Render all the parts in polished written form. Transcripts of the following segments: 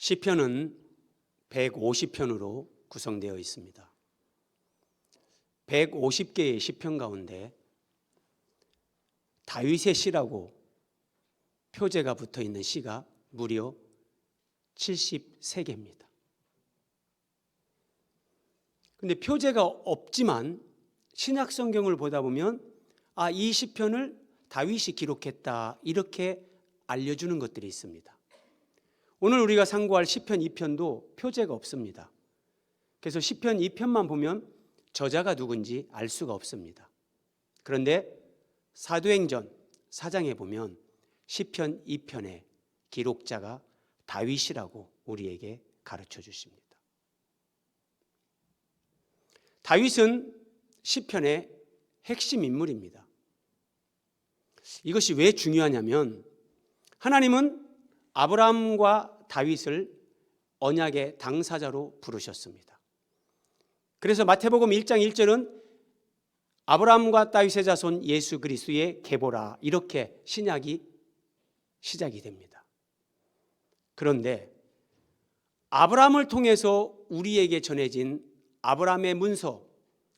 시편은 150편으로 구성되어 있습니다. 150개의 시편 가운데 다윗의 시라고 표제가 붙어 있는 시가 무려 73개입니다. 그런데 표제가 없지만 신약 성경을 보다 보면 이 시편을 다윗이 기록했다 이렇게 알려주는 것들이 있습니다. 오늘 우리가 상고할 시편 2편도 표제가 없습니다. 그래서 시편 2편만 보면 저자가 누군지 알 수가 없습니다. 그런데 사도행전 4장에 보면 시편 2편의 기록자가 다윗이라고 우리에게 가르쳐 주십니다. 다윗은 시편의 핵심 인물입니다. 이것이 왜 중요하냐면 하나님은 아브라함과 다윗을 언약의 당사자로 부르셨습니다. 그래서 마태복음 1장 1절은 아브라함과 다윗의 자손 예수 그리스도의 계보라 이렇게 신약이 시작이 됩니다. 그런데 아브라함을 통해서 우리에게 전해진 아브라함의 문서,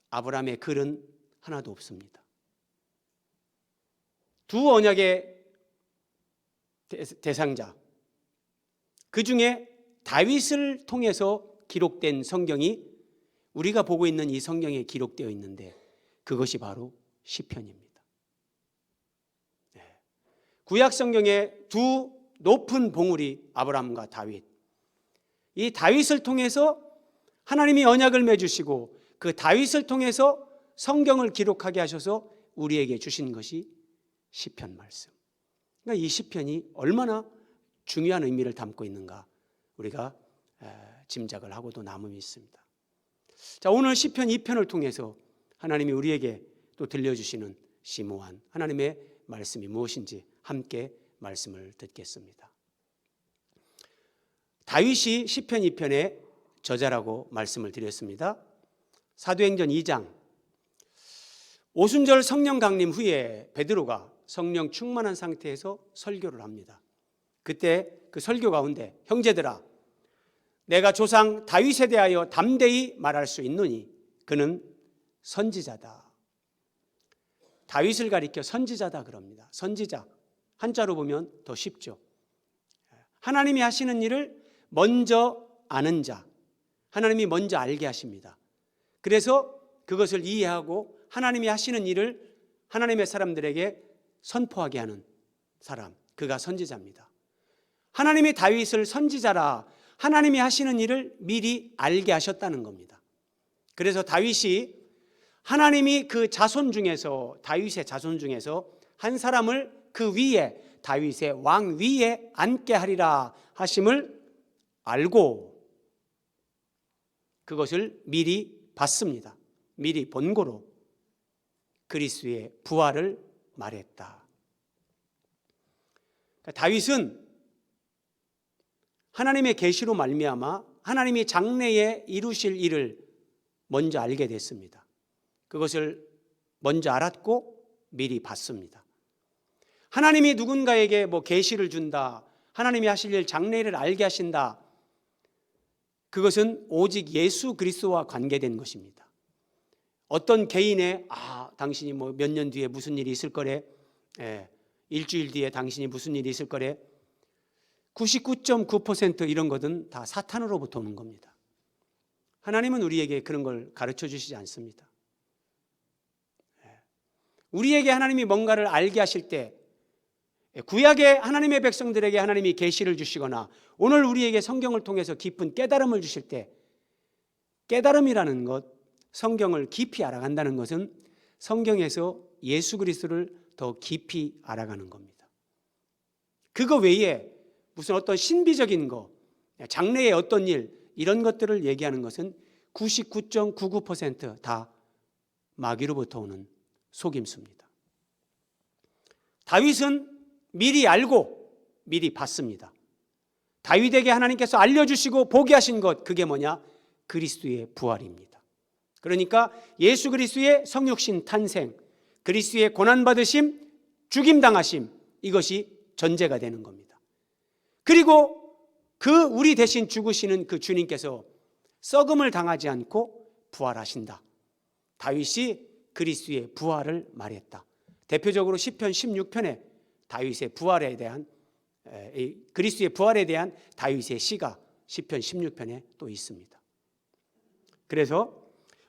아브라함의 글은 하나도 없습니다. 두 언약의 대상자, 그 중에 다윗을 통해서 기록된 성경이 우리가 보고 있는 이 성경에 기록되어 있는데 그것이 바로 시편입니다. 구약 성경의 두 높은 봉우리 아브라함과 다윗, 이 다윗을 통해서 하나님이 언약을 맺으시고 그 다윗을 통해서 성경을 기록하게 하셔서 우리에게 주신 것이 시편 말씀. 그러니까 이 시편이 얼마나 중요한 의미를 담고 있는가 우리가 짐작을 하고도 남음이 있습니다. 자, 오늘 시편 2편을 통해서 하나님이 우리에게 또 들려주시는 심오한 하나님의 말씀이 무엇인지 함께 말씀을 듣겠습니다. 다윗이 시편 2편의 저자라고 말씀을 드렸습니다. 사도행전 2장 오순절 성령 강림 후에 베드로가 성령 충만한 상태에서 설교를 합니다. 그때 그 설교 가운데 형제들아 내가 조상 다윗에 대하여 담대히 말할 수 있느니 그는 선지자다. 다윗을 가리켜 선지자다 그럽니다. 선지자 한자로 보면 더 쉽죠. 하나님이 하시는 일을 먼저 아는 자, 하나님이 먼저 알게 하십니다. 그래서 그것을 이해하고 하나님이 하시는 일을 하나님의 사람들에게 선포하게 하는 사람, 그가 선지자입니다. 하나님이 다윗을 선지자라 하나님이 하시는 일을 미리 알게 하셨다는 겁니다. 그래서 다윗이 하나님이 그 자손 중에서 다윗의 자손 중에서 한 사람을 그 위에 다윗의 왕 위에 앉게 하리라 하심을 알고 그것을 미리 봤습니다. 미리 본고로 그리스도의 부활을 말했다. 그러니까 다윗은 하나님의 계시로 말미암아 하나님이 장래에 이루실 일을 먼저 알게 됐습니다. 그것을 먼저 알았고 미리 봤습니다. 하나님이 누군가에게 계시를 준다, 하나님이 하실 일 장래를 알게 하신다, 그것은 오직 예수 그리스도와 관계된 것입니다. 어떤 개인의 당신이 몇 년 뒤에 무슨 일이 있을 거래, 일주일 뒤에 당신이 무슨 일이 있을 거래, 99.9% 이런 것은 다 사탄으로부터 오는 겁니다. 하나님은 우리에게 그런 걸 가르쳐 주시지 않습니다. 우리에게 하나님이 뭔가를 알게 하실 때 구약의 하나님의 백성들에게 하나님이 계시를 주시거나 오늘 우리에게 성경을 통해서 깊은 깨달음을 주실 때 깨달음이라는 것, 성경을 깊이 알아간다는 것은 성경에서 예수 그리스도를 더 깊이 알아가는 겁니다. 그거 외에 무슨 어떤 신비적인 거, 장래의 어떤 일 이런 것들을 얘기하는 것은 99.99% 다 마귀로부터 오는 속임수입니다. 다윗은 미리 알고 미리 봤습니다. 다윗에게 하나님께서 알려주시고 보게 하신 것, 그게 뭐냐? 그리스도의 부활입니다. 그러니까 예수 그리스도의 성육신 탄생, 그리스도의 고난받으심, 죽임당하심, 이것이 전제가 되는 겁니다. 그리고 그 우리 대신 죽으시는 그 주님께서 썩음을 당하지 않고 부활하신다. 다윗이 그리스도의 부활을 말했다. 대표적으로 시편 16편에 다윗의 부활에 대한 그리스도의 부활에 대한 다윗의 시가 시편 16편에 또 있습니다. 그래서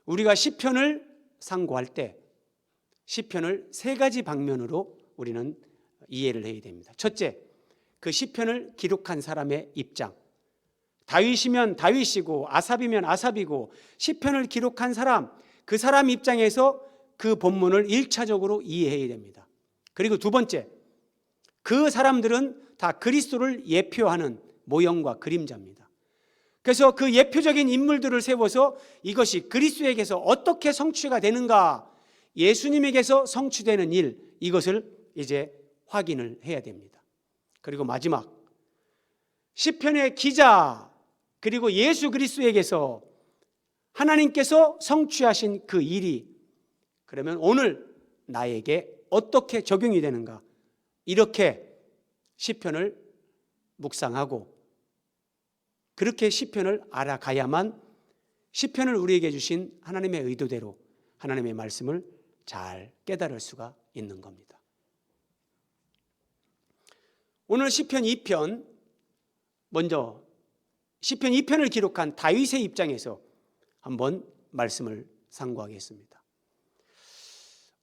우리가 시편을 상고할 때 시편을 세 가지 방면으로 우리는 이해를 해야 됩니다. 첫째, 그 시편을 기록한 사람의 입장. 다윗이면 다윗이고 아삽이면 아삽이고 시편을 기록한 사람, 그 사람 입장에서 그 본문을 1차적으로 이해해야 됩니다. 그리고 두 번째, 그 사람들은 다 그리스도를 예표하는 모형과 그림자입니다. 그래서 그 예표적인 인물들을 세워서 이것이 그리스도에게서 어떻게 성취가 되는가, 예수님에게서 성취되는 일, 이것을 이제 확인을 해야 됩니다. 그리고 마지막, 시편의 기자 그리고 예수 그리스도에게서 하나님께서 성취하신 그 일이 그러면 오늘 나에게 어떻게 적용이 되는가, 이렇게 시편을 묵상하고 그렇게 시편을 알아가야만 시편을 우리에게 주신 하나님의 의도대로 하나님의 말씀을 잘 깨달을 수가 있는 겁니다. 오늘 시편 2편, 먼저 시편 2편을 기록한 다윗의 입장에서 한번 말씀을 상고하겠습니다.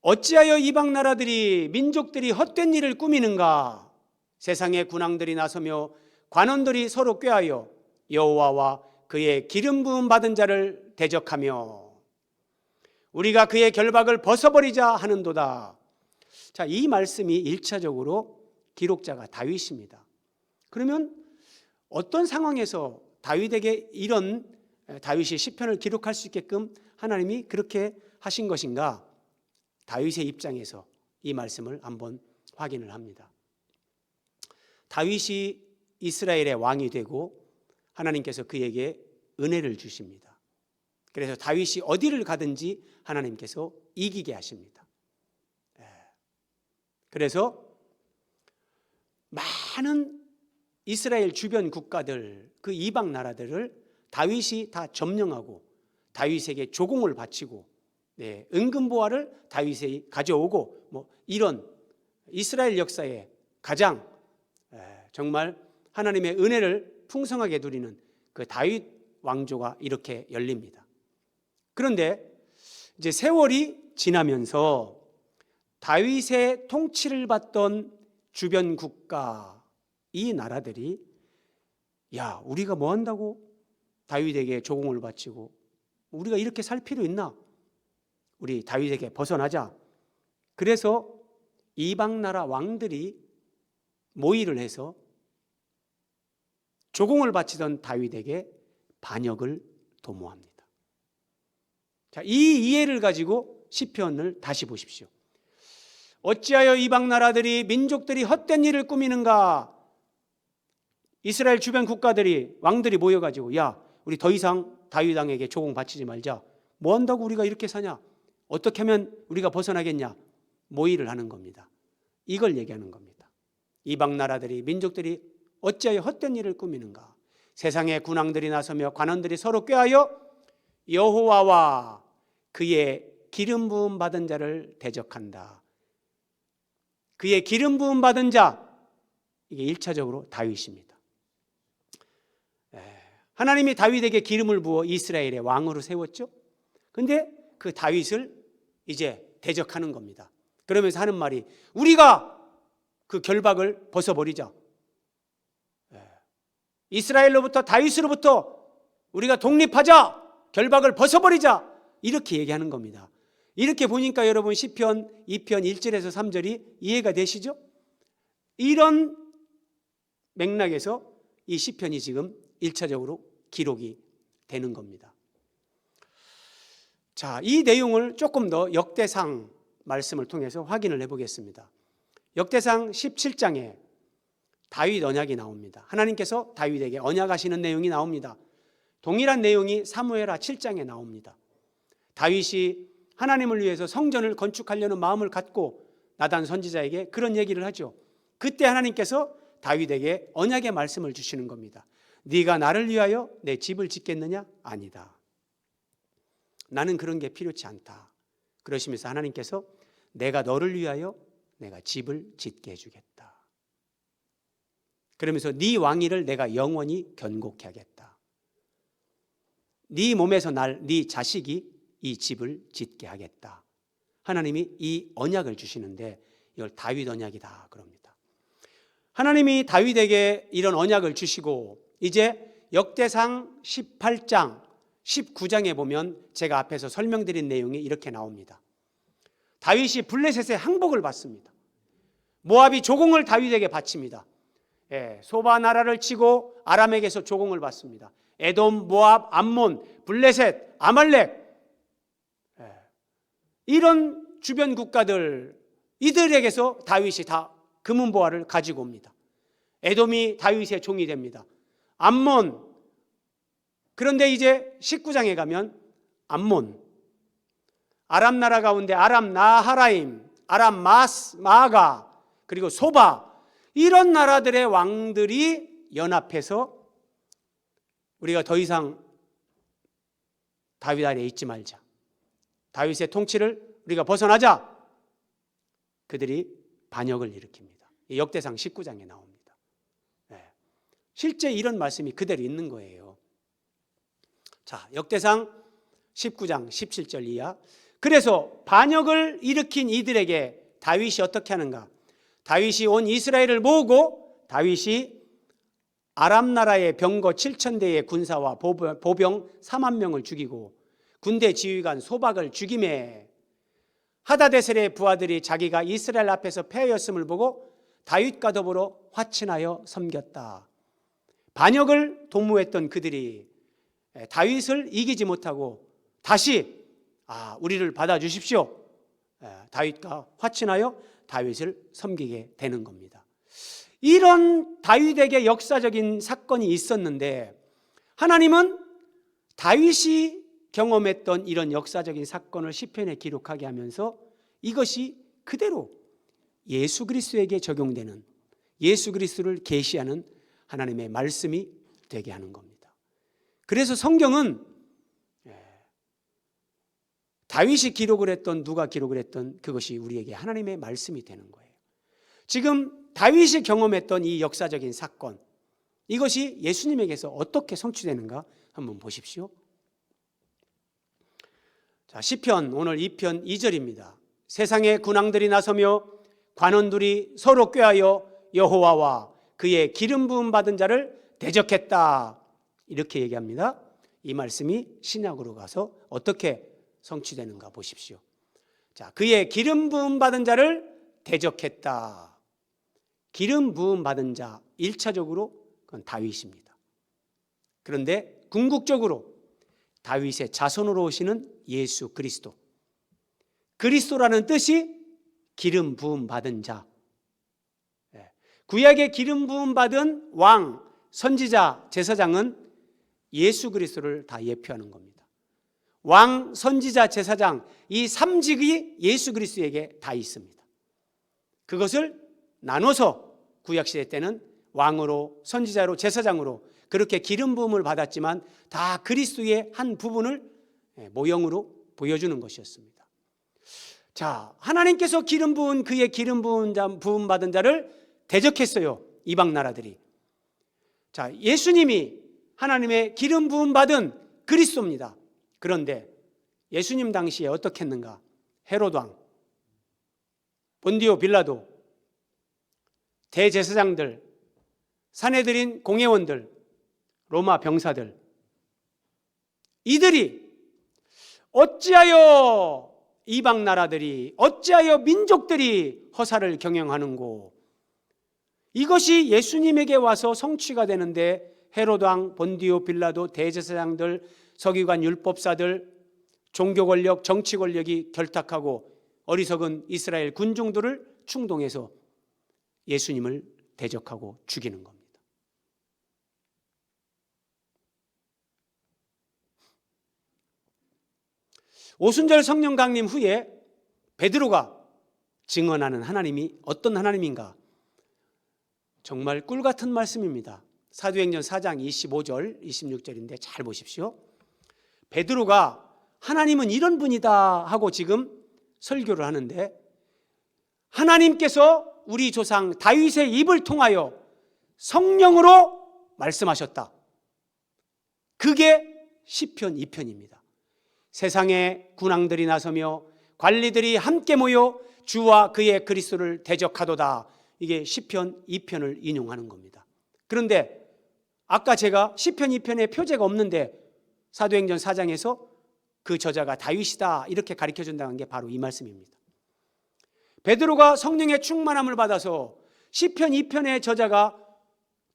어찌하여 이방 나라들이 민족들이 헛된 일을 꾸미는가? 세상의 군왕들이 나서며 관원들이 서로 꾀하여 여호와와 그의 기름 부음 받은 자를 대적하며 우리가 그의 결박을 벗어버리자 하는도다. 자, 이 말씀이 1차적으로 기록자가 다윗입니다. 그러면 어떤 상황에서 다윗에게 이런 다윗이 시편을 기록할 수 있게끔 하나님이 그렇게 하신 것인가? 다윗의 입장에서 이 말씀을 한번 확인을 합니다. 다윗이 이스라엘의 왕이 되고 하나님께서 그에게 은혜를 주십니다. 그래서 다윗이 어디를 가든지 하나님께서 이기게 하십니다. 그래서 많은 이스라엘 주변 국가들, 그 이방 나라들을 다윗이 다 점령하고 다윗에게 조공을 바치고 은근보화를 다윗이 가져오고 이런 이스라엘 역사에 가장 정말 하나님의 은혜를 풍성하게 누리는 그 다윗 왕조가 이렇게 열립니다. 그런데 이제 세월이 지나면서 다윗의 통치를 받던 주변 국가, 이 나라들이 야, 우리가 뭐 한다고 다윗에게 조공을 바치고 우리가 이렇게 살 필요 있나? 우리 다윗에게 벗어나자. 그래서 이방 나라 왕들이 모의를 해서 조공을 바치던 다윗에게 반역을 도모합니다. 자, 이 이해를 가지고 시편을 다시 보십시오. 어찌하여 이방 나라들이 민족들이 헛된 일을 꾸미는가? 이스라엘 주변 국가들이 왕들이 모여가지고 야, 우리 더 이상 다윗 왕에게 조공 바치지 말자. 뭐 한다고 우리가 이렇게 사냐? 어떻게 하면 우리가 벗어나겠냐? 모의를 하는 겁니다. 이걸 얘기하는 겁니다. 이방 나라들이 민족들이 어찌하여 헛된 일을 꾸미는가? 세상의 군왕들이 나서며 관원들이 서로 꾀하여 여호와와 그의 기름 부음 받은 자를 대적한다. 그의 기름 부음 받은 자, 이게 1차적으로 다윗입니다. 하나님이 다윗에게 기름을 부어 이스라엘의 왕으로 세웠죠. 그런데 그 다윗을 이제 대적하는 겁니다. 그러면서 하는 말이 우리가 그 결박을 벗어버리자. 이스라엘로부터 다윗으로부터 우리가 독립하자. 결박을 벗어버리자. 이렇게 얘기하는 겁니다. 이렇게 보니까 여러분 시편 2편 1절에서 3절이 이해가 되시죠? 이런 맥락에서 이 시편이 지금 1차적으로 기록이 되는 겁니다. 자, 이 내용을 조금 더 역대상 말씀을 통해서 확인을 해보겠습니다. 역대상 17장에 다윗 언약이 나옵니다. 하나님께서 다윗에게 언약하시는 내용이 나옵니다. 동일한 내용이 사무엘하 7장에 나옵니다. 다윗이 하나님을 위해서 성전을 건축하려는 마음을 갖고 나단 선지자에게 그런 얘기를 하죠. 그때 하나님께서 다윗에게 언약의 말씀을 주시는 겁니다. 네가 나를 위하여 내 집을 짓겠느냐? 아니다. 나는 그런 게 필요치 않다. 그러시면서 하나님께서 내가 너를 위하여 내가 집을 짓게 해주겠다. 그러면서 네 왕위를 내가 영원히 견고케 하겠다. 네 몸에서 네 자식이 이 집을 짓게 하겠다. 하나님이 이 언약을 주시는데 이걸 다윗 언약이다 그럽니다. 하나님이 다윗에게 이런 언약을 주시고 이제 역대상 18장 19장에 보면 제가 앞에서 설명드린 내용이 이렇게 나옵니다. 다윗이 블레셋의 항복을 받습니다. 모압이 조공을 다윗에게 바칩니다. 소바 나라를 치고 아람에게서 조공을 받습니다. 에돔, 모압, 암몬, 블레셋, 아말렉, 이런 주변 국가들, 이들에게서 다윗이 다 금은보화를 가지고 옵니다. 에돔이 다윗의 종이 됩니다. 암몬, 그런데 이제 19장에 가면 암몬, 아람 나라 가운데 아람 나하라임, 아람 마가, 그리고 소바, 이런 나라들의 왕들이 연합해서 우리가 더 이상 다윗 아래에 있지 말자, 다윗의 통치를 우리가 벗어나자, 그들이 반역을 일으킵니다. 역대상 19장에 나옵니다. 실제 이런 말씀이 그대로 있는 거예요. 자, 역대상 19장 17절 이하. 그래서 반역을 일으킨 이들에게 다윗이 어떻게 하는가? 다윗이 온 이스라엘을 모으고 다윗이 아람 나라의 병거 7,000대의 군사와 보병 4만 명을 죽이고 군대 지휘관 소박을 죽임에 하다데셀의 부하들이 자기가 이스라엘 앞에서 패하였음을 보고 다윗과 더불어 화친하여 섬겼다. 반역을 도모했던 그들이 다윗을 이기지 못하고 다시 우리를 받아주십시오, 다윗과 화친하여 다윗을 섬기게 되는 겁니다. 이런 다윗에게 역사적인 사건이 있었는데 하나님은 다윗이 경험했던 이런 역사적인 사건을 시편에 기록하게 하면서 이것이 그대로 예수 그리스도에게 적용되는, 예수 그리스도를 계시하는 하나님의 말씀이 되게 하는 겁니다. 그래서 성경은 다윗이 기록을 했던, 누가 기록을 했던, 그것이 우리에게 하나님의 말씀이 되는 거예요. 지금 다윗이 경험했던 이 역사적인 사건, 이것이 예수님에게서 어떻게 성취되는가 한번 보십시오. 자, 시편 오늘 2편 2절입니다. 세상의 군왕들이 나서며 관원들이 서로 꾀하여 여호와와 그의 기름 부음 받은 자를 대적했다, 이렇게 얘기합니다. 이 말씀이 신약으로 가서 어떻게 성취되는가 보십시오. 자, 그의 기름 부음 받은 자를 대적했다. 기름 부음 받은 자 1차적으로 그건 다윗입니다. 그런데 궁극적으로 다윗의 자손으로 오시는 예수 그리스도, 그리스도라는 뜻이 기름 부음 받은 자, 구약의 기름 부음 받은 왕, 선지자, 제사장은 예수 그리스도를 다 예표하는 겁니다. 왕, 선지자, 제사장, 이 3직이 예수 그리스도에게 다 있습니다. 그것을 나눠서 구약시대 때는 왕으로, 선지자로, 제사장으로 그렇게 기름 부음을 받았지만 다 그리스도의 한 부분을 모형으로 보여주는 것이었습니다. 자, 하나님께서 기름 부은 그의 기름 부음 받은 자를 대적했어요, 이방 나라들이. 자, 예수님이 하나님의 기름 부음 받은 그리스도입니다. 그런데 예수님 당시에 어떻게 했는가? 헤롯 왕, 본디오 빌라도, 대제사장들, 산헤드린 공회원들, 로마 병사들, 이들이 어찌하여 이방 나라들이, 어찌하여 민족들이 허사를 경영하는고, 이것이 예수님에게 와서 성취가 되는데 헤롯 왕, 본디오 빌라도, 대제사장들, 서기관, 율법사들, 종교 권력, 정치 권력이 결탁하고 어리석은 이스라엘 군중들을 충동해서 예수님을 대적하고 죽이는 겁니다. 오순절 성령 강림 후에 베드로가 증언하는 하나님이 어떤 하나님인가? 정말 꿀 같은 말씀입니다. 사도행전 4장 25절 26절인데 잘 보십시오. 베드로가 하나님은 이런 분이다 하고 지금 설교를 하는데, 하나님께서 우리 조상 다윗의 입을 통하여 성령으로 말씀하셨다. 그게 시편 2편입니다. 세상의 군왕들이 나서며 관리들이 함께 모여 주와 그의 그리스도를 대적하도다. 이게 시편 2편을 인용하는 겁니다. 그런데 아까 제가 시편 2편에 표제가 없는데 사도행전 4장에서 그 저자가 다윗이다 이렇게 가르쳐준다는 게 바로 이 말씀입니다. 베드로가 성령의 충만함을 받아서 시편 2편의 저자가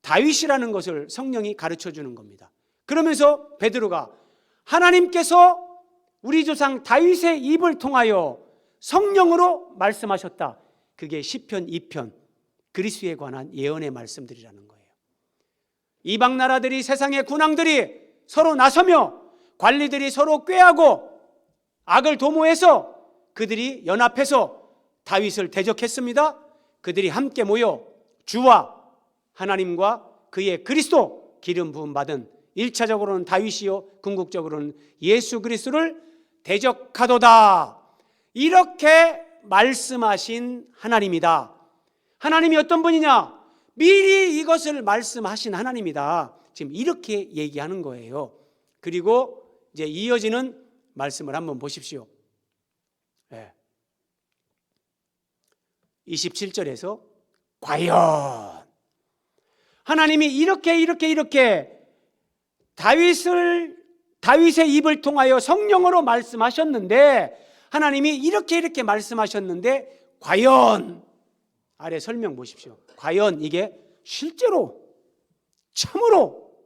다윗이라는 것을 성령이 가르쳐주는 겁니다. 그러면서 베드로가 하나님께서 우리 조상 다윗의 입을 통하여 성령으로 말씀하셨다. 그게 시편 2편 그리스도에 관한 예언의 말씀들이라는 거예요. 이방 나라들이, 세상의 군왕들이 서로 나서며 관리들이 서로 꾀하고 악을 도모해서 그들이 연합해서 다윗을 대적했습니다. 그들이 함께 모여 주와 하나님과 그의 그리스도 기름 부음 받은 1차적으로는 다윗이요 궁극적으로는 예수 그리스도를 대적하도다. 이렇게 말씀하신 하나님이다. 하나님이 어떤 분이냐? 미리 이것을 말씀하신 하나님이다. 지금 이렇게 얘기하는 거예요. 그리고 이제 이어지는 말씀을 한번 보십시오. 27절에서 과연 하나님이 이렇게 다윗의 입을 통하여 성령으로 말씀하셨는데, 하나님이 이렇게 말씀하셨는데 과연 아래 설명 보십시오. 과연 이게 실제로 참으로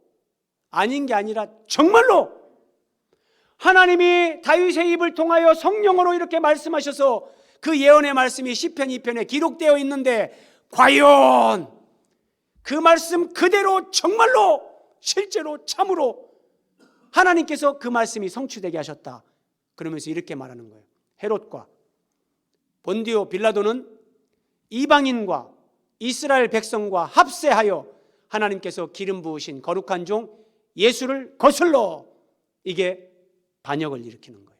아닌 게 아니라 정말로 하나님이 다윗의 입을 통하여 성령으로 이렇게 말씀하셔서 그 예언의 말씀이 시편 2편에 기록되어 있는데 과연 그 말씀 그대로 정말로 실제로 참으로 하나님께서 그 말씀이 성취되게 하셨다. 그러면서 이렇게 말하는 거예요. 헤롯과 본디오 빌라도는 이방인과 이스라엘 백성과 합세하여 하나님께서 기름 부으신 거룩한 종 예수를 거슬러, 이게 반역을 일으키는 거예요.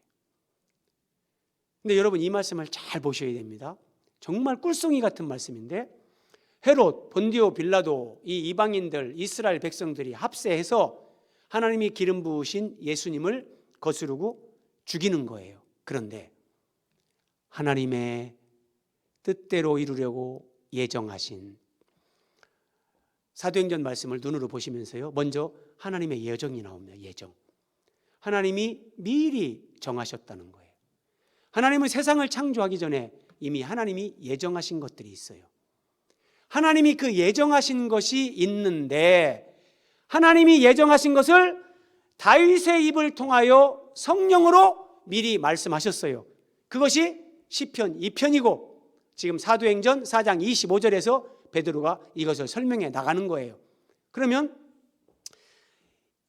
근데 여러분 이 말씀을 잘 보셔야 됩니다. 정말 꿀송이 같은 말씀인데, 헤롯, 본디오 빌라도, 이 이방인들, 이스라엘 백성들이 합세해서 하나님이 기름 부으신 예수님을 거스르고 죽이는 거예요. 그런데 하나님의 뜻대로 이루려고 예정하신, 사도행전 말씀을 눈으로 보시면서요, 먼저 하나님의 예정이 나옵니다. 예정. 하나님이 미리 정하셨다는 거예요. 하나님은 세상을 창조하기 전에 이미 하나님이 예정하신 것들이 있어요. 하나님이 그 예정하신 것이 있는데, 하나님이 예정하신 것을 다윗의 입을 통하여 성령으로 미리 말씀하셨어요. 그것이 시편 2편이고 지금 사도행전 4장 25절에서 베드로가 이것을 설명해 나가는 거예요. 그러면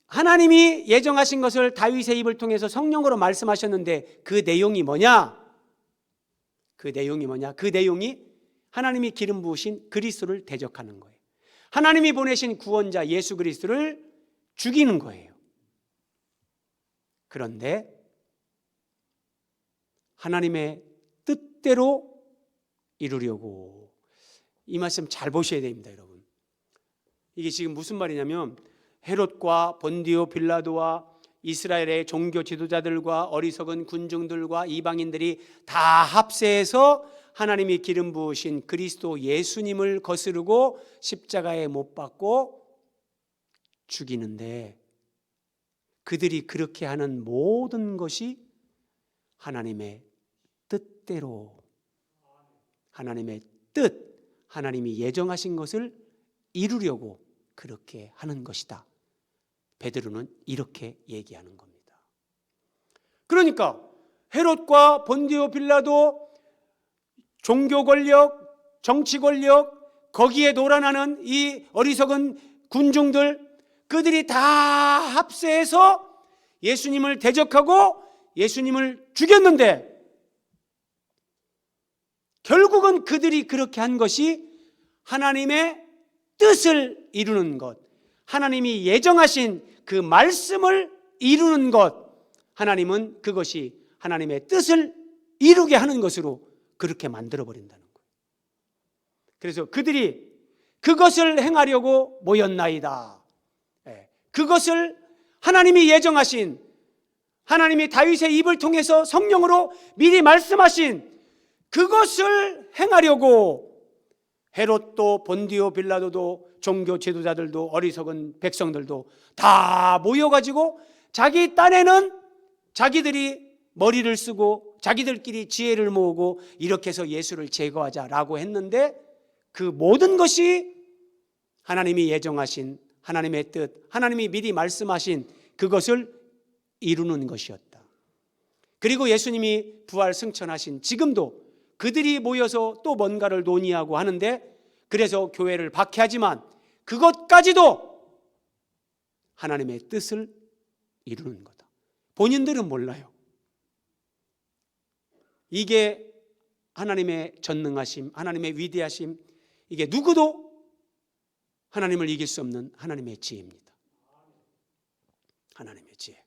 하나님이 예정하신 것을 다윗의 입을 통해서 성령으로 말씀하셨는데 그 내용이 뭐냐? 그 내용이 하나님이 기름 부으신 그리스도를 대적하는 거예요. 하나님이 보내신 구원자 예수 그리스도를 죽이는 거예요. 그런데 하나님의 뜻대로 이루려고, 이 말씀 잘 보셔야 됩니다, 여러분. 이게 지금 무슨 말이냐면 헤롯과 본디오 빌라도와 이스라엘의 종교 지도자들과 어리석은 군중들과 이방인들이 다 합세해서 하나님이 기름 부으신 그리스도 예수님을 거스르고 십자가에 못 박고 죽이는데, 그들이 그렇게 하는 모든 것이 하나님의 뜻대로, 하나님의 뜻, 하나님이 예정하신 것을 이루려고 그렇게 하는 것이다. 베드로는 이렇게 얘기하는 겁니다. 그러니까 헤롯과 본디오 빌라도, 종교 권력, 정치 권력, 거기에 놀아나는 이 어리석은 군중들, 그들이 다 합세해서 예수님을 대적하고 예수님을 죽였는데, 결국은 그들이 그렇게 한 것이 하나님의 뜻을 이루는 것, 하나님이 예정하신 그 말씀을 이루는 것, 하나님은 그것이 하나님의 뜻을 이루게 하는 것으로 그렇게 만들어 버린다는 거예요. 그래서 그들이 그것을 행하려고 모였나이다. 그것을 하나님이 예정하신, 하나님이 다윗의 입을 통해서 성령으로 미리 말씀하신 그것을 행하려고 헤롯도 본디오 빌라도도 종교 지도자들도 어리석은 백성들도 다 모여가지고 자기 딴에는 자기들이 머리를 쓰고 자기들끼리 지혜를 모으고 이렇게 해서 예수를 제거하자라고 했는데, 그 모든 것이 하나님이 예정하신 하나님의 뜻, 하나님이 미리 말씀하신 그것을 이루는 것이었다. 그리고 예수님이 부활 승천하신 지금도 그들이 모여서 또 뭔가를 논의하고 하는데, 그래서 교회를 박해하지만 그것까지도 하나님의 뜻을 이루는 거다. 본인들은 몰라요. 이게 하나님의 전능하심, 하나님의 위대하심, 이게 누구도 하나님을 이길 수 없는 하나님의 지혜입니다. 하나님의 지혜.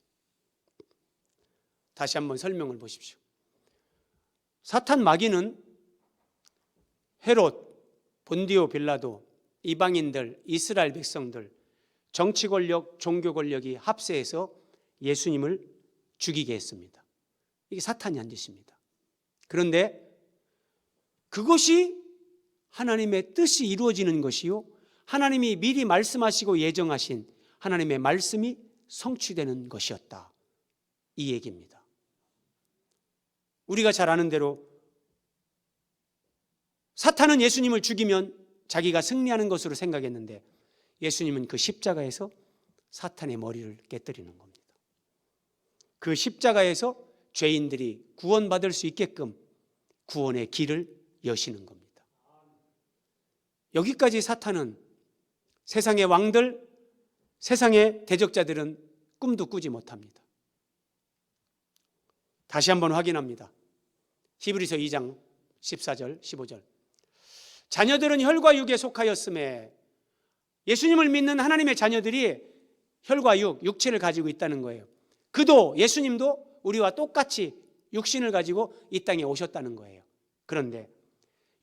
다시 한번 설명을 보십시오. 사탄 마귀는 헤롯, 본디오 빌라도, 이방인들, 이스라엘 백성들, 정치 권력, 종교 권력이 합세해서 예수님을 죽이게 했습니다. 이게 사탄이 한 짓입니다. 그런데 그것이 하나님의 뜻이 이루어지는 것이요, 하나님이 미리 말씀하시고 예정하신 하나님의 말씀이 성취되는 것이었다, 이 얘기입니다. 우리가 잘 아는 대로 사탄은 예수님을 죽이면 자기가 승리하는 것으로 생각했는데, 예수님은 그 십자가에서 사탄의 머리를 깨뜨리는 겁니다. 그 십자가에서 죄인들이 구원받을 수 있게끔 구원의 길을 여시는 겁니다. 여기까지 사탄은, 세상의 왕들, 세상의 대적자들은 꿈도 꾸지 못합니다. 다시 한번 확인합니다. 히브리서 2장 14절 15절. 자녀들은 혈과 육에 속하였음에, 예수님을 믿는 하나님의 자녀들이 혈과 육, 육체를 가지고 있다는 거예요. 그도, 예수님도 우리와 똑같이 육신을 가지고 이 땅에 오셨다는 거예요. 그런데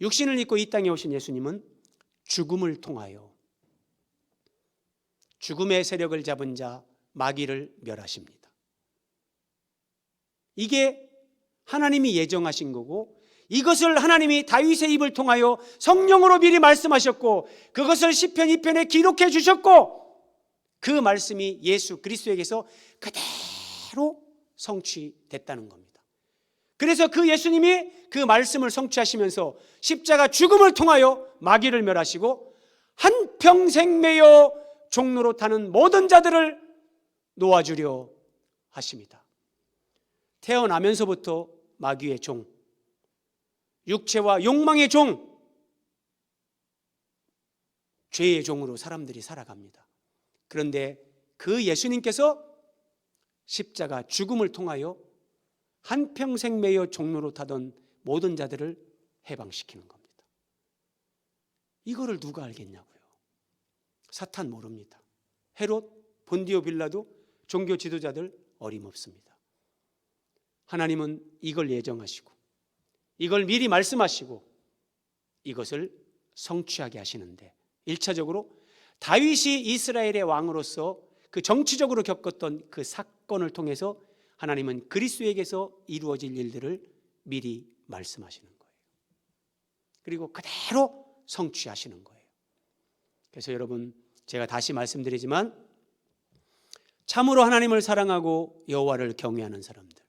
육신을 입고 이 땅에 오신 예수님은 죽음을 통하여 죽음의 세력을 잡은 자 마귀를 멸하십니다. 이게 하나님이 예정하신 거고, 이것을 하나님이 다윗의 입을 통하여 성령으로 미리 말씀하셨고, 그것을 시편 2편에 기록해 주셨고, 그 말씀이 예수 그리스도에게서 그대로 성취됐다는 겁니다. 그래서 그 예수님이 그 말씀을 성취하시면서 십자가 죽음을 통하여 마귀를 멸하시고, 한평생 매여 종로로 타는 모든 자들을 놓아주려 하십니다. 태어나면서부터 마귀의 종, 육체와 욕망의 종, 죄의 종으로 사람들이 살아갑니다. 그런데 그 예수님께서 십자가 죽음을 통하여 한평생 매여 종로로 타던 모든 자들을 해방시키는 겁니다. 이거를 누가 알겠냐고요? 사탄 모릅니다. 헤롯, 본디오 빌라도, 종교 지도자들 어림없습니다. 하나님은 이걸 예정하시고, 이걸 미리 말씀하시고, 이것을 성취하게 하시는데, 1차적으로 다윗이 이스라엘의 왕으로서 그 정치적으로 겪었던 그 사건을 통해서 하나님은 그리스도에게서 이루어질 일들을 미리 말씀하시는 거예요. 그리고 그대로 성취하시는 거예요. 그래서 여러분, 제가 다시 말씀드리지만, 참으로 하나님을 사랑하고 여호와를 경외하는 사람들,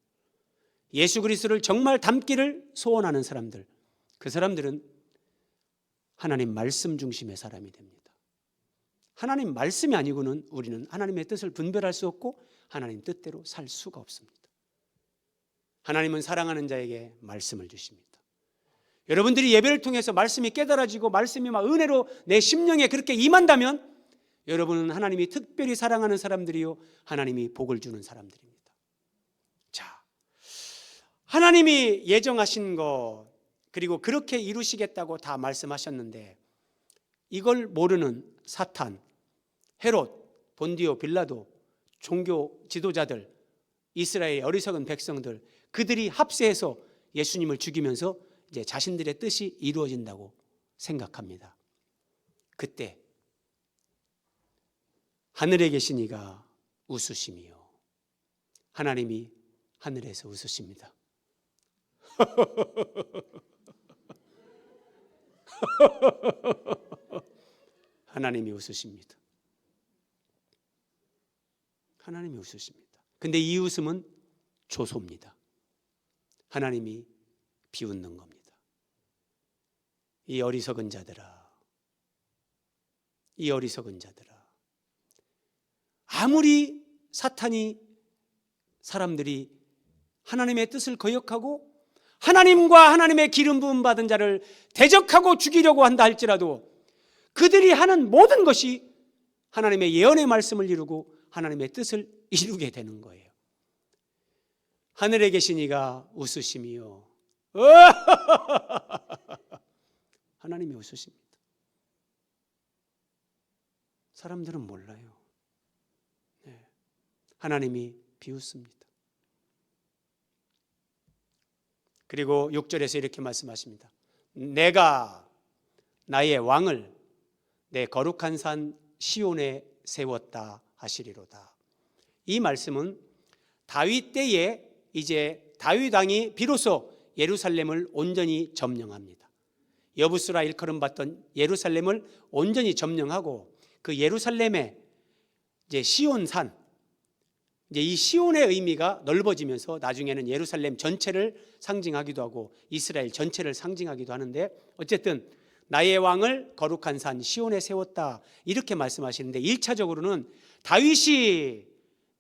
예수 그리스도를 정말 닮기를 소원하는 사람들, 그 사람들은 하나님 말씀 중심의 사람이 됩니다. 하나님 말씀이 아니고는 우리는 하나님의 뜻을 분별할 수 없고 하나님 뜻대로 살 수가 없습니다. 하나님은 사랑하는 자에게 말씀을 주십니다. 여러분들이 예배를 통해서 말씀이 깨달아지고 말씀이 막 은혜로 내 심령에 그렇게 임한다면, 여러분은 하나님이 특별히 사랑하는 사람들이요, 하나님이 복을 주는 사람들입니다. 자, 하나님이 예정하신 것, 그리고 그렇게 이루시겠다고 다 말씀하셨는데, 이걸 모르는 사탄, 헤롯, 본디오, 빌라도, 종교 지도자들, 이스라엘의 어리석은 백성들, 그들이 합세해서 예수님을 죽이면서 이제 자신들의 뜻이 이루어진다고 생각합니다. 그때 하늘에 계신 이가 웃으시며, 하나님이 하늘에서 웃으십니다. 하나님이 웃으십니다. 하나님이 웃으십니다. 근데 이 웃음은 조소입니다. 하나님이 비웃는 겁니다. 이 어리석은 자들아, 이 어리석은 자들아. 아무리 사탄이 사람들이 하나님의 뜻을 거역하고 하나님과 하나님의 기름 부음 받은 자를 대적하고 죽이려고 한다 할지라도 그들이 하는 모든 것이 하나님의 예언의 말씀을 이루고 하나님의 뜻을 이루게 되는 거예요. 하늘에 계신 이가 웃으시며 하나님이 웃으십니다. 사람들은 몰라요. 하나님이 비웃습니다. 그리고 6절에서 이렇게 말씀하십니다. 내가 나의 왕을 내 거룩한 산 시온에 세웠다 하시리로다. 이 말씀은 다윗 때에 이제 다윗 왕이 비로소 예루살렘을 온전히 점령합니다. 여부스라 일컬음 받던 예루살렘을 온전히 점령하고 그 예루살렘의 이제 시온산, 이제 이 시온의 의미가 넓어지면서 나중에는 예루살렘 전체를 상징하기도 하고 이스라엘 전체를 상징하기도 하는데, 어쨌든 나의 왕을 거룩한 산 시온에 세웠다 이렇게 말씀하시는데, 1차적으로는 다윗이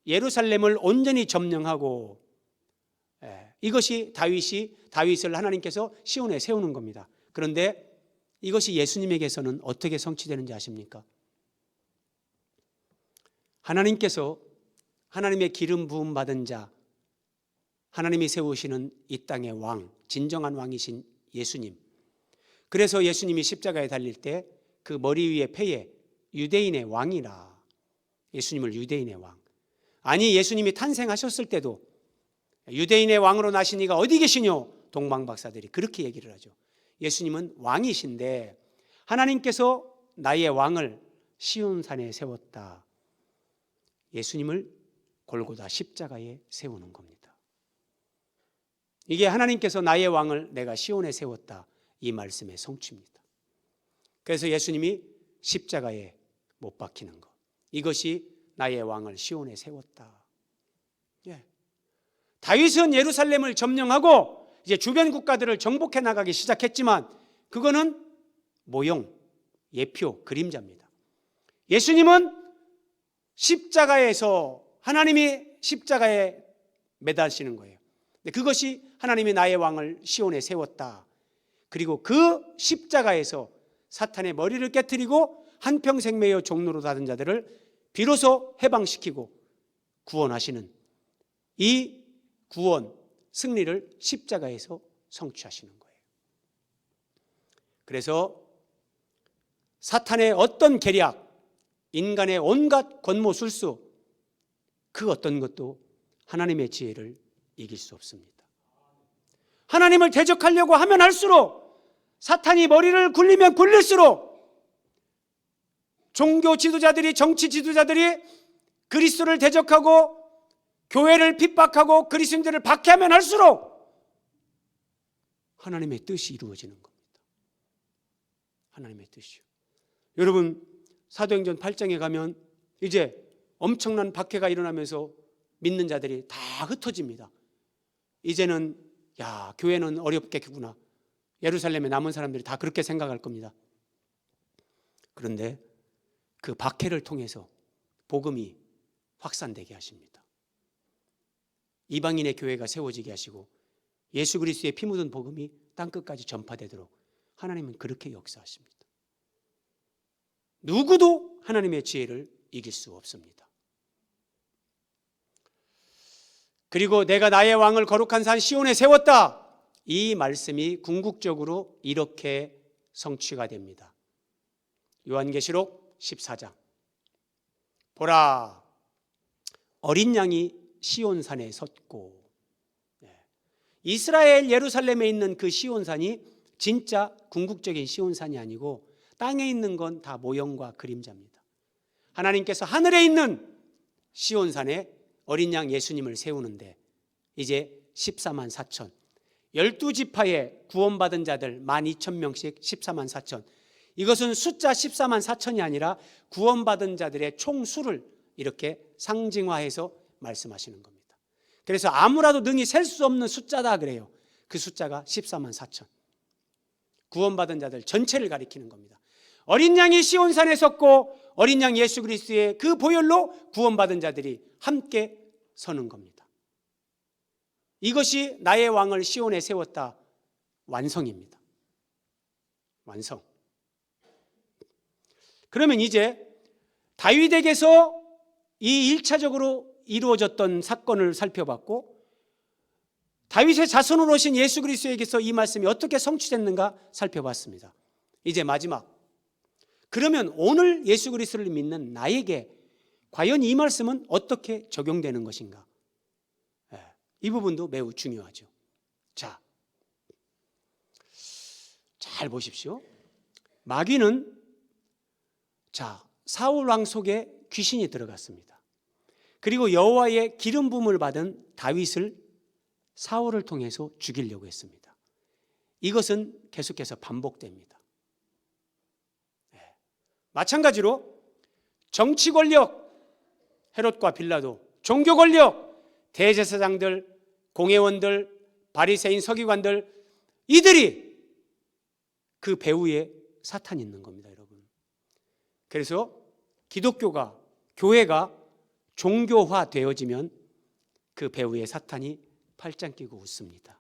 예루살렘을 온전히 점령하고, 이것이 다윗을 하나님께서 시온에 세우는 겁니다. 그런데 이것이 예수님에게서는 어떻게 성취되는지 아십니까? 하나님께서 하나님의 기름 부음 받은 자, 하나님이 세우시는 이 땅의 왕, 진정한 왕이신 예수님. 그래서 예수님이 십자가에 달릴 때 그 머리 위에 패에 유대인의 왕이라, 예수님을 유대인의 왕. 아니, 예수님이 탄생하셨을 때도 유대인의 왕으로 나신 이가 어디 계시뇨? 동방박사들이 그렇게 얘기를 하죠. 예수님은 왕이신데 하나님께서 나의 왕을 시온산에 세웠다. 예수님을 골고다 십자가에 세우는 겁니다. 이게 하나님께서 나의 왕을 내가 시온에 세웠다, 이 말씀의 성취입니다. 그래서 예수님이 십자가에 못 박히는 것, 이것이 나의 왕을 시온에 세웠다. 다윗은 예루살렘을 점령하고 이제 주변 국가들을 정복해 나가기 시작했지만 그거는 모형, 예표, 그림자입니다. 예수님은 십자가에서 하나님이 십자가에 매달시는 거예요. 그것이 하나님이 나의 왕을 시온에 세웠다. 그리고 그 십자가에서 사탄의 머리를 깨뜨리고 한평생 매여 종로로 닫은 자들을 비로소 해방시키고 구원하시는 이 구원, 승리를 십자가에서 성취하시는 거예요. 그래서 사탄의 어떤 계략, 인간의 온갖 권모술수, 그 어떤 것도 하나님의 지혜를 이길 수 없습니다. 하나님을 대적하려고 하면 할수록, 사탄이 머리를 굴리면 굴릴수록, 종교 지도자들이, 정치 지도자들이 그리스도를 대적하고 교회를 핍박하고 그리스도인들을 박해하면 할수록 하나님의 뜻이 이루어지는 겁니다. 하나님의 뜻이요. 여러분, 사도행전 8장에 가면 이제 엄청난 박해가 일어나면서 믿는 자들이 다 흩어집니다. 이제는 교회는 어렵겠구나, 예루살렘에 남은 사람들이 다 그렇게 생각할 겁니다. 그런데 그 박해를 통해서 복음이 확산되게 하십니다. 이방인의 교회가 세워지게 하시고 예수 그리스도의 피 묻은 복음이 땅끝까지 전파되도록 하나님은 그렇게 역사하십니다. 누구도 하나님의 지혜를 이길 수 없습니다. 그리고 내가 나의 왕을 거룩한 산 시온에 세웠다, 이 말씀이 궁극적으로 이렇게 성취가 됩니다. 요한계시록 14장 보라, 어린 양이 시온산에 섰고. 이스라엘 예루살렘에 있는 그 시온산이 진짜 궁극적인 시온산이 아니고 땅에 있는 건 다 모형과 그림자입니다. 하나님께서 하늘에 있는 시온산에 어린 양 예수님을 세우는데 이제 14만 4천, 12지파에 구원받은 자들 12,000명씩 14만 4천. 이것은 숫자 14만 4천이 아니라 구원받은 자들의 총수를 이렇게 상징화해서 말씀하시는 겁니다. 그래서 아무라도 능히 셀 수 없는 숫자다 그래요. 그 숫자가 14만 4천. 구원받은 자들 전체를 가리키는 겁니다. 어린 양이 시온산에 섰고 어린 양 예수 그리스도의 그 보혈로 구원받은 자들이 함께 서는 겁니다. 이것이 나의 왕을 시온에 세웠다. 완성입니다. 완성. 그러면 이제 다윗에게서 이 1차적으로 이루어졌던 사건을 살펴봤고, 다윗의 자손으로 오신 예수 그리스도에게서 이 말씀이 어떻게 성취됐는가 살펴봤습니다. 이제 마지막, 그러면 오늘 예수 그리스도를 믿는 나에게 과연 이 말씀은 어떻게 적용되는 것인가? 이 부분도 매우 중요하죠. 자, 잘 보십시오. 마귀는 사울 왕 속에 귀신이 들어갔습니다. 그리고 여호와의 기름 부음을 받은 다윗을 사울을 통해서 죽이려고 했습니다. 이것은 계속해서 반복됩니다. 마찬가지로 정치 권력, 헤롯과 빌라도, 종교 권력, 대제사장들, 공회원들, 바리새인 서기관들, 이들이 그 배후에 사탄이 있는 겁니다, 여러분. 그래서 기독교가, 교회가 종교화 되어지면 그 배후에 사탄이 팔짱 끼고 웃습니다.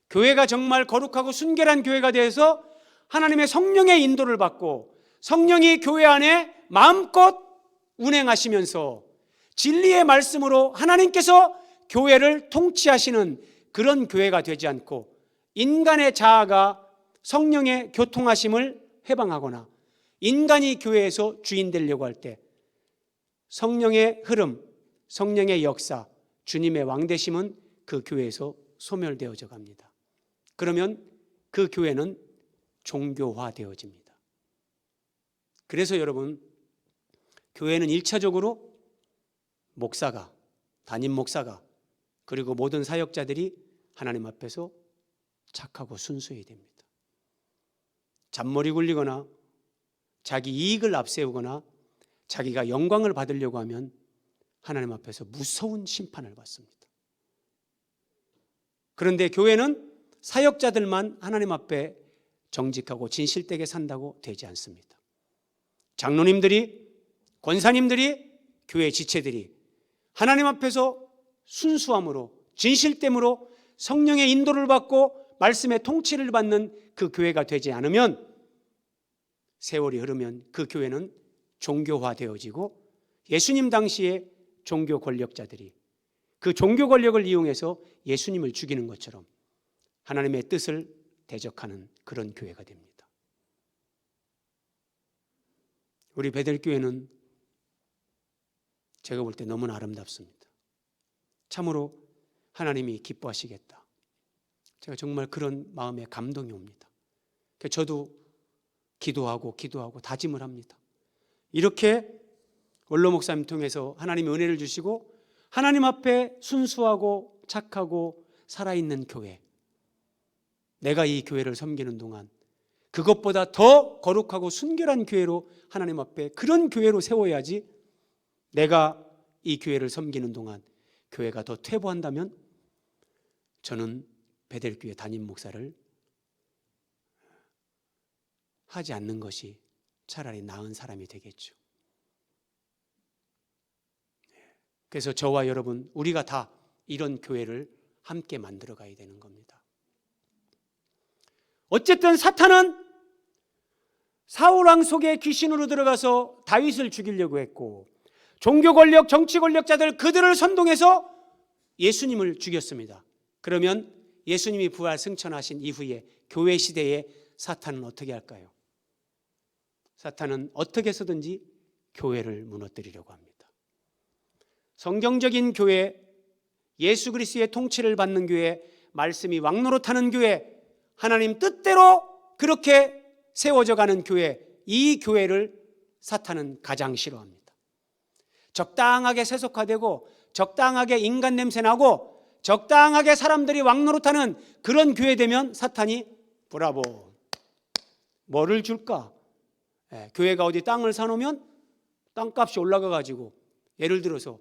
교회가 정말 거룩하고 순결한 교회가 되어서 하나님의 성령의 인도를 받고 성령이 교회 안에 마음껏 운행하시면서 진리의 말씀으로 하나님께서 교회를 통치하시는 그런 교회가 되지 않고 인간의 자아가 성령의 교통하심을 해방하거나 인간이 교회에서 주인 되려고 할 때 성령의 흐름, 성령의 역사, 주님의 왕되심은 그 교회에서 소멸되어져 갑니다. 그러면 그 교회는 종교화되어집니다. 그래서 여러분, 교회는 1차적으로 목사가, 담임 목사가, 그리고 모든 사역자들이 하나님 앞에서 착하고 순수해야 됩니다. 잔머리 굴리거나 자기 이익을 앞세우거나 자기가 영광을 받으려고 하면 하나님 앞에서 무서운 심판을 받습니다. 그런데 교회는 사역자들만 하나님 앞에 정직하고 진실되게 산다고 되지 않습니다. 장로님들이, 권사님들이, 교회 지체들이 하나님 앞에서 순수함으로, 진실됨으로 성령의 인도를 받고 말씀의 통치를 받는 그 교회가 되지 않으면 세월이 흐르면 그 교회는 종교화되어지고 예수님 당시에 종교 권력자들이 그 종교 권력을 이용해서 예수님을 죽이는 것처럼 하나님의 뜻을 대적하는 그런 교회가 됩니다. 우리 베델교회는 제가 볼 때 너무나 아름답습니다. 참으로 하나님이 기뻐하시겠다. 제가 정말 그런 마음에 감동이 옵니다. 저도 기도하고 다짐을 합니다. 이렇게 원로 목사님 통해서 하나님의 은혜를 주시고 하나님 앞에 순수하고 착하고 살아있는 교회, 내가 이 교회를 섬기는 동안 그것보다 더 거룩하고 순결한 교회로 하나님 앞에 그런 교회로 세워야지 내가 이 교회를 섬기는 동안 교회가 더 퇴보한다면 저는 베델교회 담임 목사를 하지 않는 것이 차라리 나은 사람이 되겠죠. 그래서 저와 여러분, 우리가 다 이런 교회를 함께 만들어 가야 되는 겁니다. 어쨌든 사탄은 사울 왕 속에 귀신으로 들어가서 다윗을 죽이려고 했고 종교 권력, 정치 권력자들 그들을 선동해서 예수님을 죽였습니다. 그러면 예수님이 부활 승천하신 이후에 교회 시대에 사탄은 어떻게 할까요? 사탄은 어떻게 해서든지 교회를 무너뜨리려고 합니다. 성경적인 교회, 예수 그리스도의 통치를 받는 교회, 말씀이 왕노릇하는 교회, 하나님 뜻대로 그렇게 세워져 가는 교회, 이 교회를 사탄은 가장 싫어합니다. 적당하게 세속화되고 적당하게 인간 냄새 나고 적당하게 사람들이 왕노릇하는 그런 교회 되면 사탄이 브라보, 뭐를 줄까? 교회가 어디 땅을 사놓으면 땅값이 올라가 가지고 예를 들어서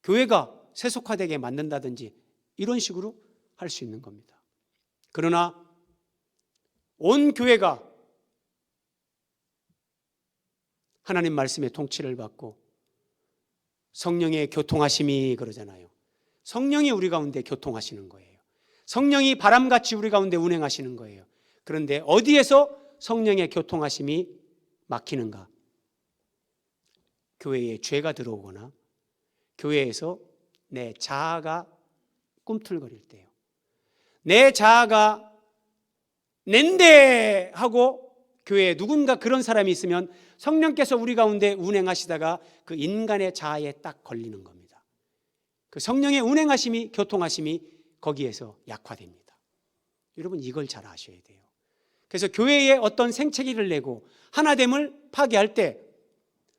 교회가 세속화되게 만든다든지 이런 식으로 할 수 있는 겁니다. 그러나 온 교회가 하나님 말씀의 통치를 받고 성령의 교통하심이 그러잖아요. 성령이 우리 가운데 교통하시는 거예요. 성령이 바람같이 우리 가운데 운행하시는 거예요. 그런데 어디에서 성령의 교통하심이 막히는가? 교회에 죄가 들어오거나 교회에서 내 자아가 꿈틀거릴 때요. 내 자아가 낸데 하고 교회에 누군가 그런 사람이 있으면 성령께서 우리 가운데 운행하시다가 그 인간의 자아에 딱 걸리는 겁니다. 그 성령의 운행하심이, 교통하심이 거기에서 약화됩니다. 여러분 이걸 잘 아셔야 돼요. 그래서 교회에 어떤 생채기를 내고 하나됨을 파괴할 때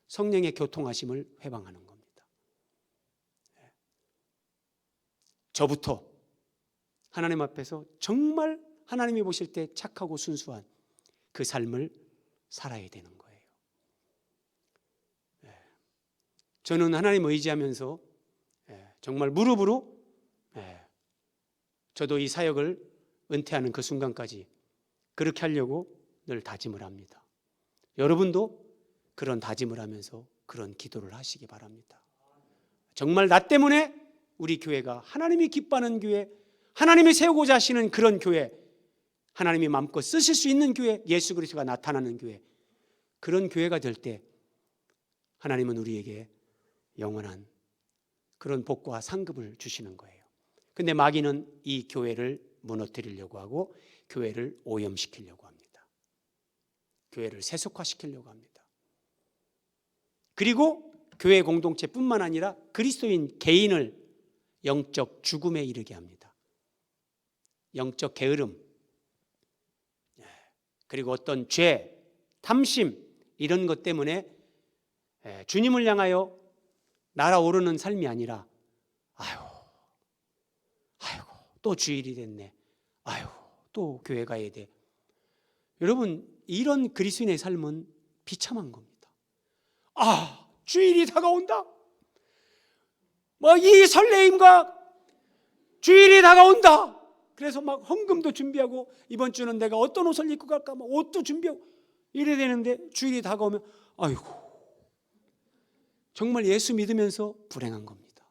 성령의 교통하심을 회방하는 겁니다. 저부터 하나님 앞에서 정말 하나님이 보실 때 착하고 순수한 그 삶을 살아야 되는 거예요. 저는 하나님 의지하면서 정말 무릎으로 저도 이 사역을 은퇴하는 그 순간까지 그렇게 하려고 늘 다짐을 합니다. 여러분도 그런 다짐을 하면서 그런 기도를 하시기 바랍니다. 정말 나 때문에 우리 교회가 하나님이 기뻐하는 교회, 하나님이 세우고자 하시는 그런 교회, 하나님이 마음껏 쓰실 수 있는 교회, 예수 그리스도가 나타나는 교회, 그런 교회가 될 때 하나님은 우리에게 영원한 그런 복과 상급을 주시는 거예요. 근데 마귀는 이 교회를 무너뜨리려고 하고 교회를 오염시키려고 합니다. 교회를 세속화시키려고 합니다. 그리고 교회 공동체뿐만 아니라 그리스도인 개인을 영적 죽음에 이르게 합니다. 영적 게으름, 그리고 어떤 죄, 탐심 이런 것 때문에 주님을 향하여 날아오르는 삶이 아니라 아이고 또 주일이 됐네, 아이고 또 교회 가야 돼. 여러분 이런 그리스도인의 삶은 비참한 겁니다. 아, 주일이 다가온다. 뭐 이 설레임과 주일이 다가온다. 그래서 막 헌금도 준비하고 이번 주는 내가 어떤 옷을 입고 갈까 막 옷도 준비하고 이래야 되는데 주일이 다가오면 아이고, 정말 예수 믿으면서 불행한 겁니다.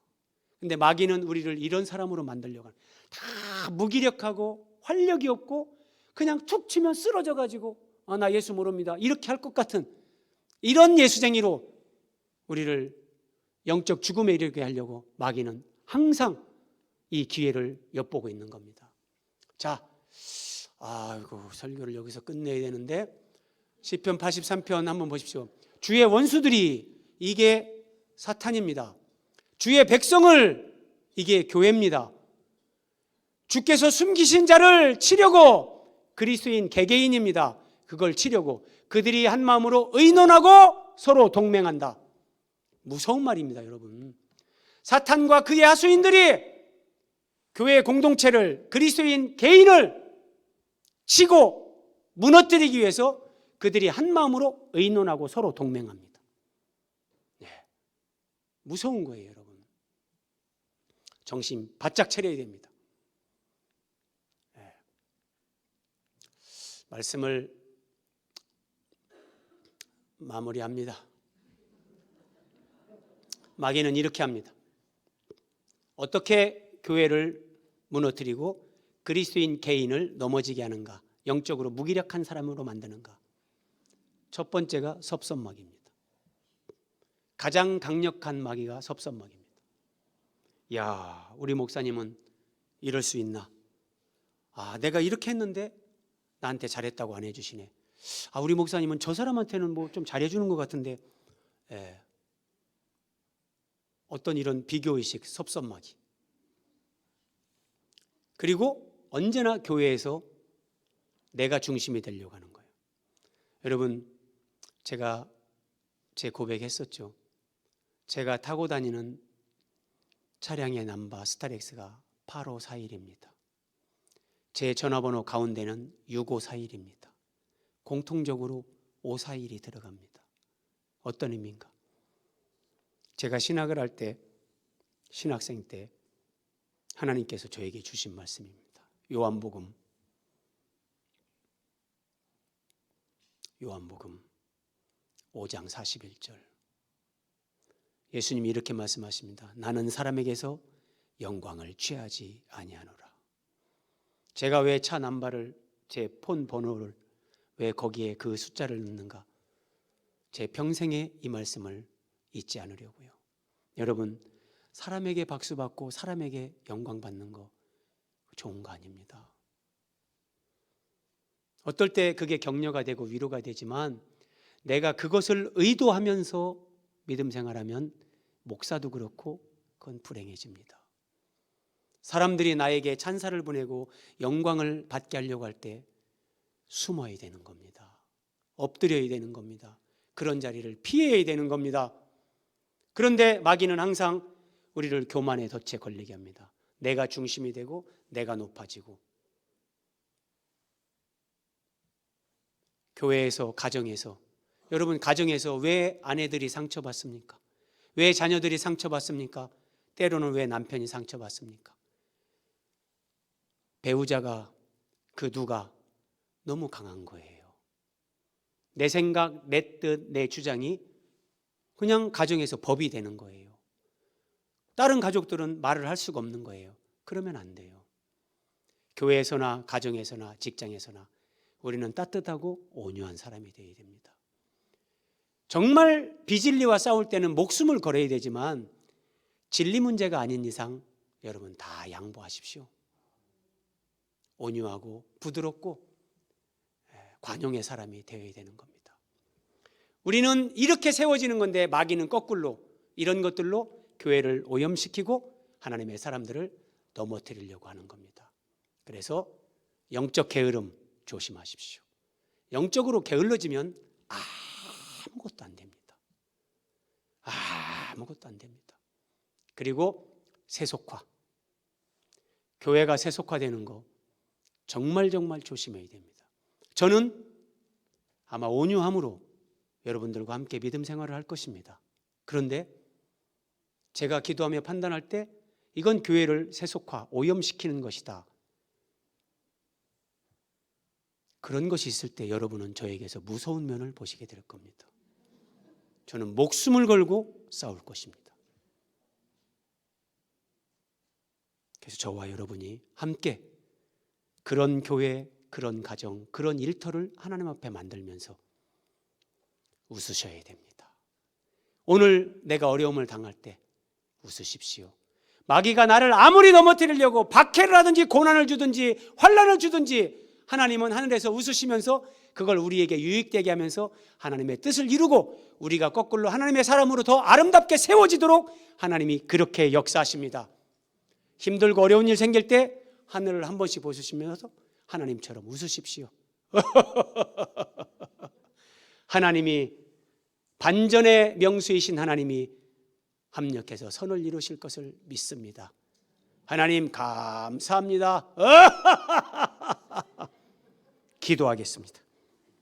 근데 마귀는 우리를 이런 사람으로 만들려고 하는, 다 무기력하고 활력이 없고 그냥 툭 치면 쓰러져 가지고 나 예수 모릅니다 이렇게 할 것 같은 이런 예수쟁이로 우리를 영적 죽음에 이르게 하려고 마귀는 항상 이 기회를 엿보고 있는 겁니다. 자, 아이고 설교를 여기서 끝내야 되는데 시편 83편 한번 보십시오. 주의 원수들이, 이게 사탄입니다. 주의 백성을, 이게 교회입니다. 주께서 숨기신 자를 치려고, 그리스도인 개개인입니다. 그걸 치려고 그들이 한 마음으로 의논하고 서로 동맹한다. 무서운 말입니다, 여러분. 사탄과 그의 하수인들이 교회 공동체를, 그리스도인 개인을 치고 무너뜨리기 위해서 그들이 한 마음으로 의논하고 서로 동맹합니다. 네. 무서운 거예요, 여러분. 정신 바짝 차려야 됩니다. 네. 말씀을 마무리합니다. 마귀는 이렇게 합니다. 어떻게 교회를 무너뜨리고 그리스도인 개인을 넘어지게 하는가, 영적으로 무기력한 사람으로 만드는가? 첫 번째가 섭섭마귀입니다. 가장 강력한 마귀가 섭섭마귀입니다. 야, 우리 목사님은 이럴 수 있나? 내가 이렇게 했는데 나한테 잘했다고 안 해주시네. 우리 목사님은 저 사람한테는 뭐 좀 잘해주는 것 같은데 어떤 이런 비교의식, 섭섭하기. 그리고 언제나 교회에서 내가 중심이 되려고 하는 거예요. 여러분, 제가 제 고백했었죠. 제가 타고 다니는 차량의 넘버 스타렉스가 8541입니다. 제 전화번호 가운데는 6541입니다. 공통적으로 541이 들어갑니다. 어떤 의미인가? 제가 신학을 할 때, 신학생 때 하나님께서 저에게 주신 말씀입니다. 요한복음 5장 41절. 예수님이 이렇게 말씀하십니다. 나는 사람에게서 영광을 취하지 아니하노라. 제가 왜 차 넘버를, 제 폰 번호를 왜 거기에 그 숫자를 넣는가? 제 평생에 이 말씀을 잊지 않으려고요. 여러분, 사람에게 박수 받고 사람에게 영광 받는 거 좋은 거 아닙니다. 어떨 때 그게 격려가 되고 위로가 되지만 내가 그것을 의도하면서 믿음 생활하면 목사도 그렇고 그건 불행해집니다. 사람들이 나에게 찬사를 보내고 영광을 받게 하려고 할 때 숨어야 되는 겁니다. 엎드려야 되는 겁니다. 그런 자리를 피해야 되는 겁니다. 그런데 마귀는 항상 우리를 교만의 덫에 걸리게 합니다. 내가 중심이 되고 내가 높아지고. 교회에서, 가정에서, 여러분 가정에서 왜 아내들이 상처받습니까? 왜 자녀들이 상처받습니까? 때로는 왜 남편이 상처받습니까? 배우자가, 그 누가 너무 강한 거예요. 내 생각, 내 뜻, 내 주장이 그냥 가정에서 법이 되는 거예요. 다른 가족들은 말을 할 수가 없는 거예요. 그러면 안 돼요. 교회에서나 가정에서나 직장에서나 우리는 따뜻하고 온유한 사람이 되어야 됩니다. 정말 비진리와 싸울 때는 목숨을 걸어야 되지만 진리 문제가 아닌 이상 여러분 다 양보하십시오. 온유하고 부드럽고 관용의 사람이 되어야 되는 겁니다. 우리는 이렇게 세워지는 건데 마귀는 거꾸로 이런 것들로 교회를 오염시키고 하나님의 사람들을 넘어뜨리려고 하는 겁니다. 그래서 영적 게으름 조심하십시오. 영적으로 게을러지면 아무것도 안 됩니다. 아무것도 안 됩니다. 그리고 세속화. 교회가 세속화되는 거 정말 조심해야 됩니다. 저는 아마 온유함으로 여러분들과 함께 믿음 생활을 할 것입니다. 그런데 제가 기도하며 판단할 때 이건 교회를 세속화, 오염시키는 것이다. 그런 것이 있을 때 여러분은 저에게서 무서운 면을 보시게 될 겁니다. 저는 목숨을 걸고 싸울 것입니다. 그래서 저와 여러분이 함께 그런 교회, 그런 가정, 그런 일터를 하나님 앞에 만들면서 웃으셔야 됩니다. 오늘 내가 어려움을 당할 때 웃으십시오. 마귀가 나를 아무리 넘어뜨리려고 박해를 하든지 고난을 주든지 환난을 주든지 하나님은 하늘에서 웃으시면서 그걸 우리에게 유익되게 하면서 하나님의 뜻을 이루고 우리가 거꾸로 하나님의 사람으로 더 아름답게 세워지도록 하나님이 그렇게 역사하십니다. 힘들고 어려운 일 생길 때 하늘을 한 번씩 보시면서 하나님처럼 웃으십시오. 하나님이 반전의 명수이신 하나님이 합력해서 선을 이루실 것을 믿습니다. 하나님 감사합니다. 기도하겠습니다.